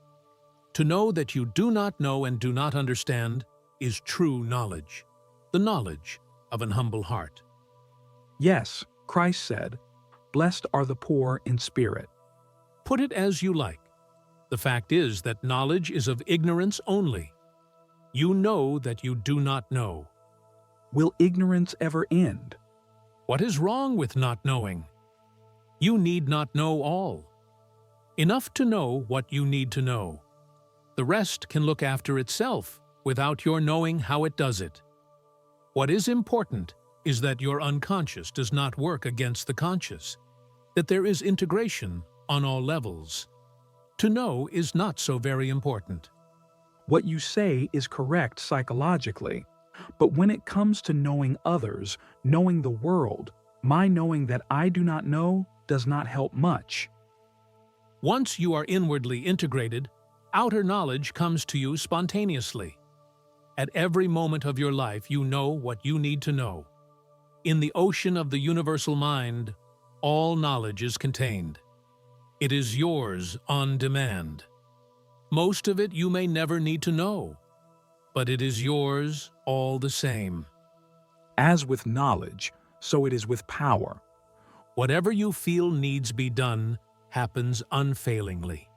To know that you do not know and do not understand is true knowledge, the knowledge of an humble heart. Yes, Christ said, "Blessed are the poor in spirit." Put it as you like. The fact is that knowledge is of ignorance only. You know that you do not know. Will ignorance ever end? What is wrong with not knowing? You need not know all. Enough to know what you need to know. The rest can look after itself without your knowing how it does it. What is important is that your unconscious does not work against the conscious, that there is integration on all levels. To know is not so very important. What you say is correct psychologically, but when it comes to knowing others, knowing the world, my knowing that I do not know does not help much. Once you are inwardly integrated, outer knowledge comes to you spontaneously. At every moment of your life, you know what you need to know. In the ocean of the universal mind, all knowledge is contained. It is yours on demand. Most of it you may never need to know, but it is yours all the same. As with knowledge, so it is with power. Whatever you feel needs be done happens unfailingly.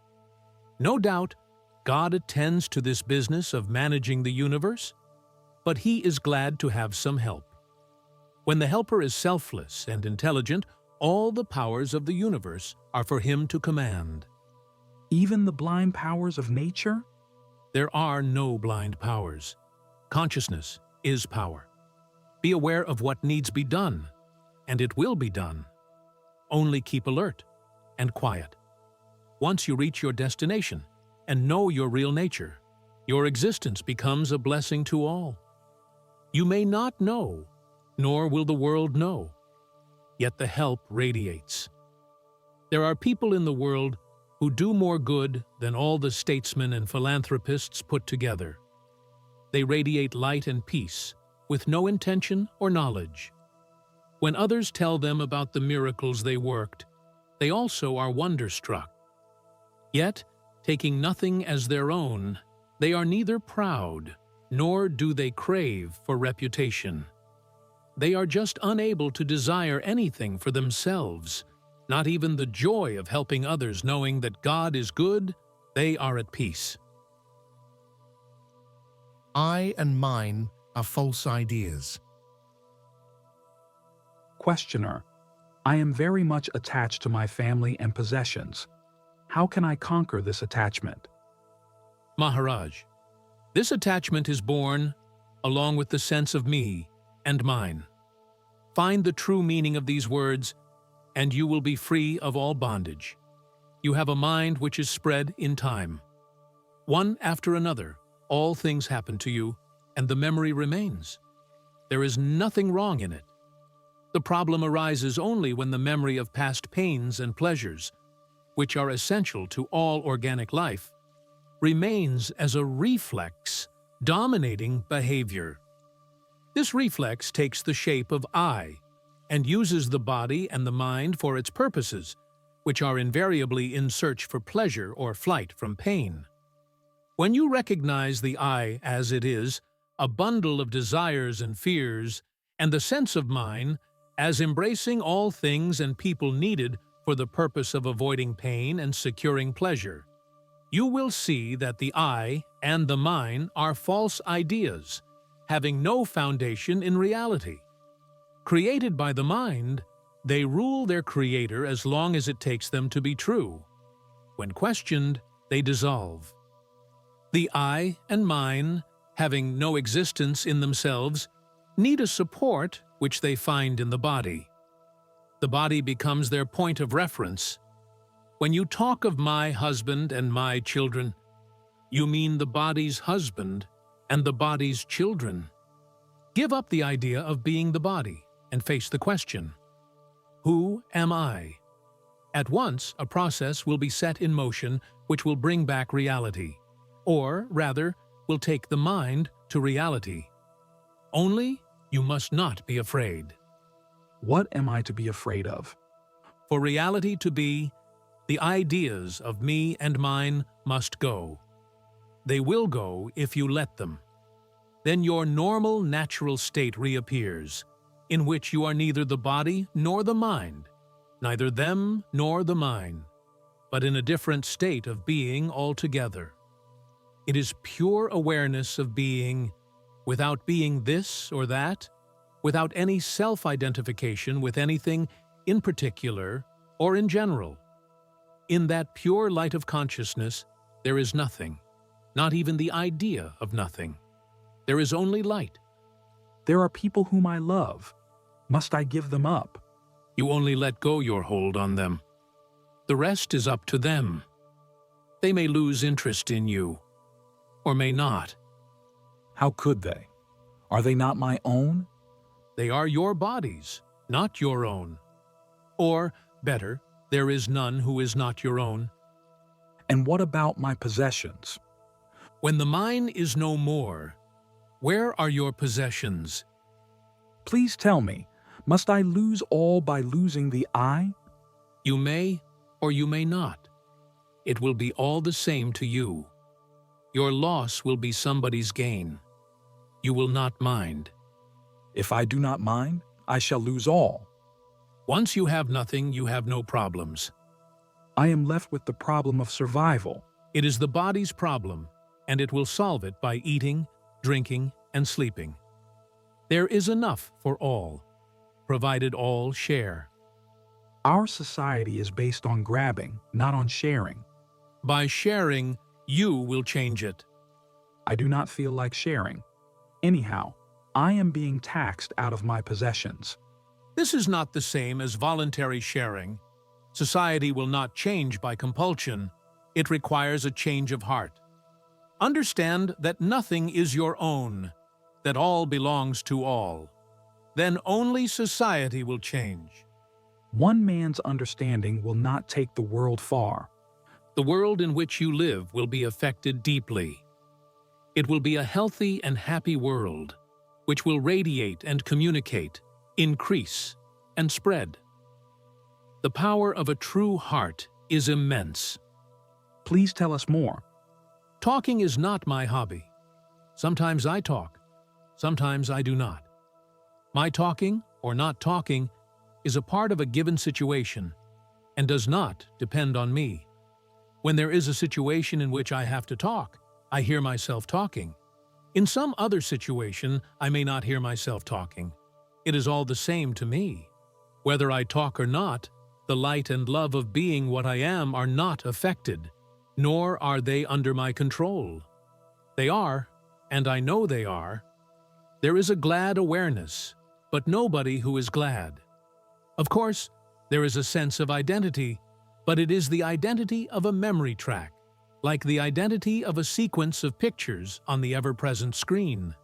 No doubt, God attends to this business of managing the universe, but He is glad to have some help. When the helper is selfless and intelligent, all the powers of the universe are for him to command. Even the blind powers of nature? There are no blind powers. Consciousness is power. Be aware of what needs be done, and it will be done. Only keep alert and quiet. Once you reach your destination and know your real nature, your existence becomes a blessing to all. You may not know, nor will the world know, yet the help radiates. There are people in the world who do more good than all the statesmen and philanthropists put together. They radiate light and peace, with no intention or knowledge. When others tell them about the miracles they worked, they also are wonderstruck. Yet, taking nothing as their own, they are neither proud, nor do they crave for reputation. they are just unable to desire anything for themselves, not even the joy of helping others. Knowing that God is good, they are at peace. I and mine are false ideas. Questioner: I am very much attached to my family and possessions. How can I conquer this attachment? Maharaj, this attachment is born along with the sense of me and mine. Find the true meaning of these words, and you will be free of all bondage. You have a mind which is spread in time. One after another, all things happen to you, and the memory remains. There is nothing wrong in it. The problem arises only when the memory of past pains and pleasures, which are essential to all organic life, remains as a reflex dominating behavior. This reflex takes the shape of I and uses the body and the mind for its purposes, which are invariably in search for pleasure or flight from pain. When you recognize the I as it is, a bundle of desires and fears, and the sense of mine as embracing all things and people needed for the purpose of avoiding pain and securing pleasure, you will see that the I and the mine are false ideas, having no foundation in reality. Created by the mind, they rule their creator as long as it takes them to be true. When questioned, they dissolve. The I and mine, having no existence in themselves, need a support which they find in the body. The body becomes their point of reference. When you talk of my husband and my children, you mean the body's husband and the body's children. Give up the idea of being the body and face the question, who am I? At once, a process will be set in motion which will bring back reality, or rather, will take the mind to reality. Only, you must not be afraid. What am I to be afraid of? For reality to be, the ideas of me and mine must go. They will go if you let them. Then your normal, natural state reappears, in which you are neither the body nor the mind, neither them nor the mine, but in a different state of being altogether. It is pure awareness of being, without being this or that, without any self-identification with anything in particular or in general. In that pure light of consciousness, there is nothing, not even the idea of nothing. There is only light. There are people whom I love. Must I give them up? You only let go your hold on them. The rest is up to them. They may lose interest in you, or may not. How could they? Are they not my own? They are your bodies, not your own. Or, better, there is none who is not your own. And what about my possessions? When the mine is no more, where are your possessions? Please tell me, must I lose all by losing the I? You may, or you may not. It will be all the same to you. Your loss will be somebody's gain. You will not mind. If I do not mind, I shall lose all. Once you have nothing, you have no problems. I am left with the problem of survival. It is the body's problem, and it will solve it by eating, drinking, and sleeping. There is enough for all, provided all share. Our society is based on grabbing, not on sharing. By sharing, you will change it. I do not feel like sharing. Anyhow, I am being taxed out of my possessions. This is not the same as voluntary sharing. Society will not change by compulsion. It requires a change of heart. Understand that nothing is your own, that all belongs to all. Then only society will change. One man's understanding will not take the world far. The world in which you live will be affected deeply. It will be a healthy and happy world, which will radiate and communicate, increase, and spread. The power of a true heart is immense. Please tell us more. Talking is not my hobby. Sometimes I talk, sometimes I do not. My talking or not talking is a part of a given situation and does not depend on me. When there is a situation in which I have to talk, I hear myself talking. In some other situation, I may not hear myself talking. It is all the same to me. Whether I talk or not, the light and love of being what I am are not affected, nor are they under my control. They are, and I know they are. There is a glad awareness, but nobody who is glad. Of course, there is a sense of identity, but it is the identity of a memory track, like the identity of a sequence of pictures on the ever-present screen.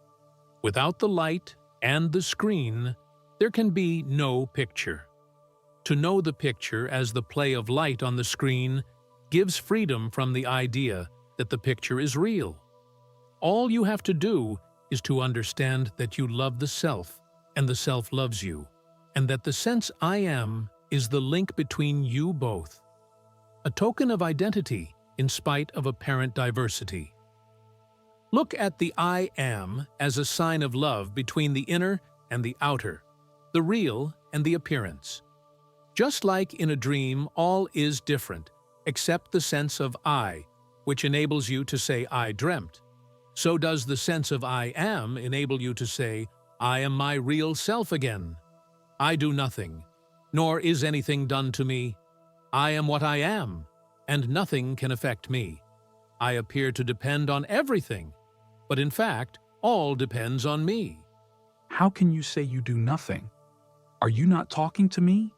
Without the light and the screen, there can be no picture. To know the picture as the play of light on the screen gives freedom from the idea that the picture is real. All you have to do is to understand that you love the self and the self loves you, and that the sense I am is the link between you both. A token of identity in spite of apparent diversity. Look at the I am as a sign of love between the inner and the outer, the real and the appearance. Just like in a dream, all is different, except the sense of I, which enables you to say I dreamt. So does the sense of I am enable you to say, I am my real self again. I do nothing, nor is anything done to me. I am what I am, and nothing can affect me. I appear to depend on everything, but in fact, all depends on me. How can you say you do nothing? Are you not talking to me?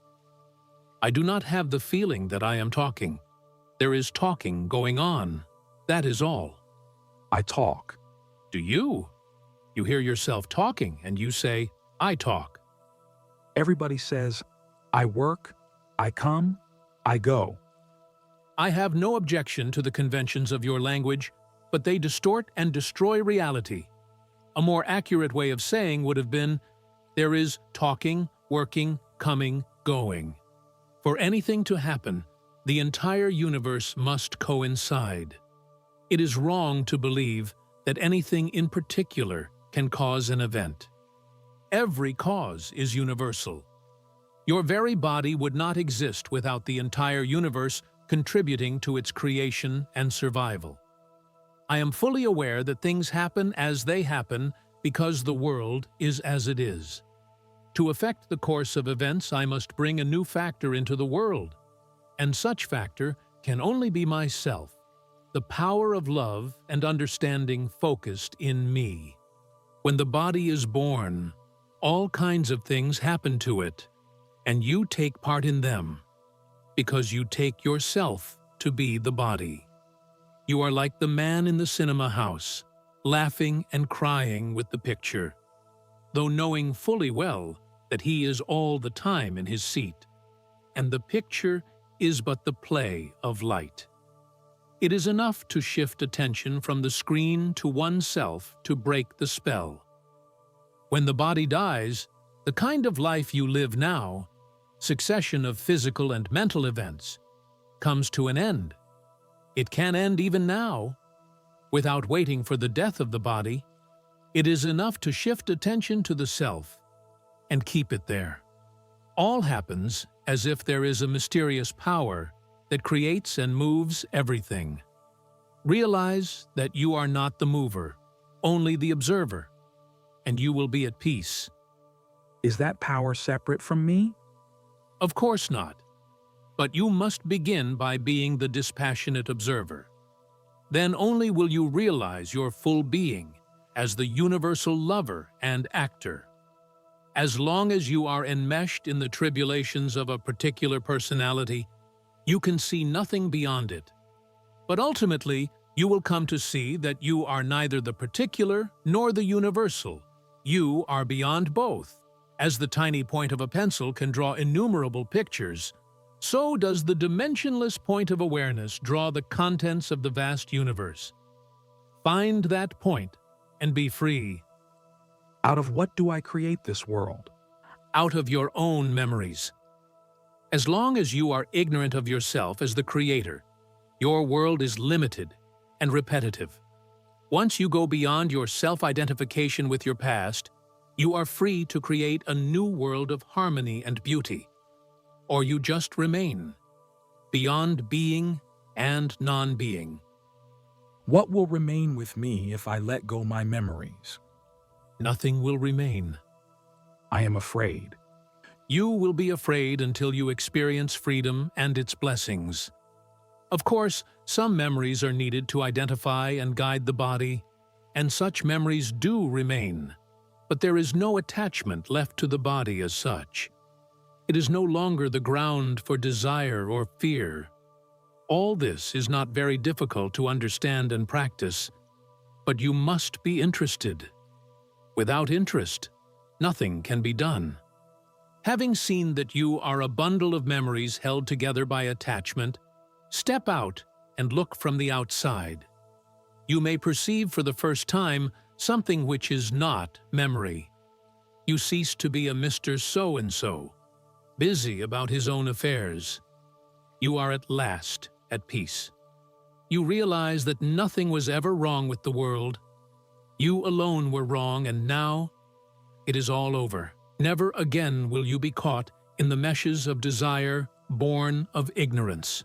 I do not have the feeling that I am talking. There is talking going on. That is all. I talk. Do you? You hear yourself talking and you say, I talk. Everybody says, I work, I come, I go. I have no objection to the conventions of your language, but they distort and destroy reality. A more accurate way of saying would have been, there is talking, working, coming, going. For anything to happen, the entire universe must coincide. It is wrong to believe that anything in particular can cause an event. Every cause is universal. Your very body would not exist without the entire universe contributing to its creation and survival. I am fully aware that things happen as they happen because the world is as it is. To affect the course of events, I must bring a new factor into the world, and such factor can only be myself, the power of love and understanding focused in me. When the body is born, all kinds of things happen to it, and you take part in them, because you take yourself to be the body. You are like the man in the cinema house, laughing and crying with the picture, though knowing fully well that he is all the time in his seat, and the picture is but the play of light. It is enough to shift attention from the screen to oneself to break the spell. When the body dies, the kind of life you live now, succession of physical and mental events, comes to an end. It can end even now. Without waiting for the death of the body, it is enough to shift attention to the self and keep it there. All happens as if there is a mysterious power that creates and moves everything. Realize that you are not the mover, only the observer, and you will be at peace. Is that power separate from me? Of course not. But you must begin by being the dispassionate observer. Then only will you realize your full being as the universal lover and actor. As long as you are enmeshed in the tribulations of a particular personality, you can see nothing beyond it. But ultimately, you will come to see that you are neither the particular nor the universal. You are beyond both. As the tiny point of a pencil can draw innumerable pictures, so does the dimensionless point of awareness draw the contents of the vast universe. Find that point and be free. Out of what do I create this world? Out of your own memories. As long as you are ignorant of yourself as the creator, your world is limited and repetitive. Once you go beyond your self-identification with your past, You are free to create a new world of harmony and beauty, or you just remain, beyond being and non-being. What will remain with me if I let go my memories? Nothing will remain. I am afraid. You will be afraid until you experience freedom and its blessings. Of course, some memories are needed to identify and guide the body, and such memories do remain. But there is no attachment left to the body as such. It is no longer the ground for desire or fear. All this is not very difficult to understand and practice, but you must be interested. Without interest, nothing can be done. Having seen that you are a bundle of memories held together by attachment, step out and look from the outside. You may perceive for the first time something which is not memory. You cease to be a Mr. So-and-so, busy about his own affairs. You are at last at peace. You realize that nothing was ever wrong with the world. You alone were wrong, and now it is all over. Never again will you be caught in the meshes of desire born of ignorance.